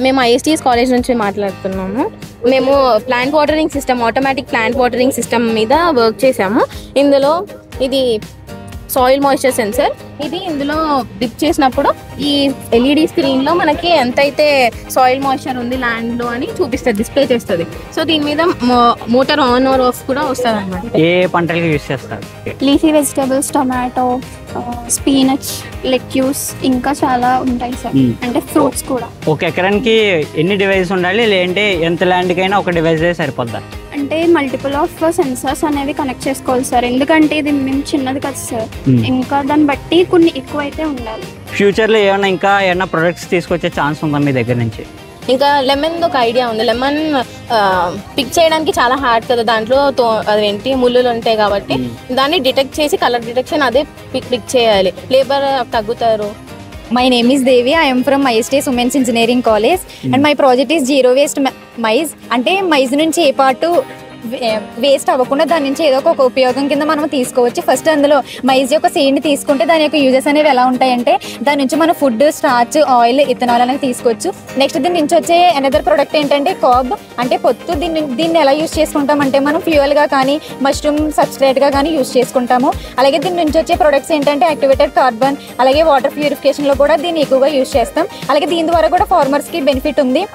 మేము ISTS college నుంచి మాట్లాడుతున్నాము. మేము plant watering system, automatic plant watering system మీద వర్క్ చేసాము. ఇందులో ఇది సాయిల్ మాయిశ్చర్ సెన్సర్. ఇది ఇందులో డిప్ చేసినప్పుడు ఈ ఎల్ఈడి స్క్రీన్లో మనకి ఎంతైతే సాయిల్ మాయిశ్చర్ ఉంది ల్యాండ్లో అని చూపిస్తుంది, డిస్ప్లే చేస్తుంది. సో దీని మీద మోటార్ ఆన్ ఆర్ ఆఫ్ కూడా వస్తుంది అనమాట. ఏ పంటలకు యూస్ చేస్తారు? లీఫీ వెజిటబుల్స్, టొమాటో, స్పీనచ్, లెట్యూస్, ఇంకా చాలా ఉంటాయి సార్. అంటే ఫ్రూట్స్ కూడా. ఒక ఎకరానికి ఎన్ని డివైస్ ఉండాలి, లేదంటే ఎంత ల్యాండ్కైనా ఒక డివైస్ సరిపోద్దా? అంటే మల్టిపుల్ ఆఫ్ సెన్సార్స్ అనేవి కనెక్ట్ చేసుకోవాలి సార్, ఎందుకంటే ఇది మేము చిన్నది కదా సార్. ఇంకా దాన్ని బట్టి కొన్ని ఎక్కువ అయితే ఉండాలి. ఫ్యూచర్లో ఏమైనా ప్రొడక్ట్స్ తీసుకొచ్చే ఛాన్స్ ఉందా మీ దగ్గర నుంచి? ఇంకా లెమన్ ఒక ఐడియా ఉంది. లెమన్ పిక్ చేయడానికి చాలా హార్డ్ కదా, దాంట్లో అదేంటి ముళ్ళులు ఉంటాయి కాబట్టి దాన్ని డిటెక్ట్ చేసి కలర్ డిటెక్షన్ అదే పిక్ చేయాలి, లేబర్ తగ్గుతారు. My name is Devi. I am from ISTS Women's Engineering College and my project is zero waste maize. అంటే మైజ్ నుంచి ఏ పార్ట్ వేస్ట్ అవ్వకుండా దాని నుంచి ఏదో ఒక ఉపయోగం కింద మనం తీసుకోవచ్చు. ఫస్ట్ అందులో మైజ్ యొక్క సీడ్ని తీసుకుంటే దాని యొక్క యూజెస్ అనేవి ఎలా ఉంటాయంటే దాని నుంచి మనం ఫుడ్, స్టార్చ్, ఆయిల్, ఇథనాల్ అనేది తీసుకోవచ్చు. నెక్స్ట్ దీని నుంచి వచ్చే అనదర్ ప్రొడక్ట్ ఏంటంటే కాబ్ అంటే పొత్తు. దీన్ని ఎలా యూజ్ చేసుకుంటామంటే మనం ఫ్యూయల్గా కానీ మష్రూమ్ సబ్స్ట్రేట్గా కానీ యూజ్ చేసుకుంటాము. అలాగే దీని నుంచి వచ్చే ప్రొడక్ట్స్ ఏంటంటే యాక్టివేటెడ్ కార్బన్, అలాగే వాటర్ ప్యూరిఫికేషన్లో కూడా దీన్ని ఎక్కువగా యూజ్ చేస్తాం. అలాగే దీని ద్వారా కూడా ఫార్మర్స్కి బెనిఫిట్ ఉంది.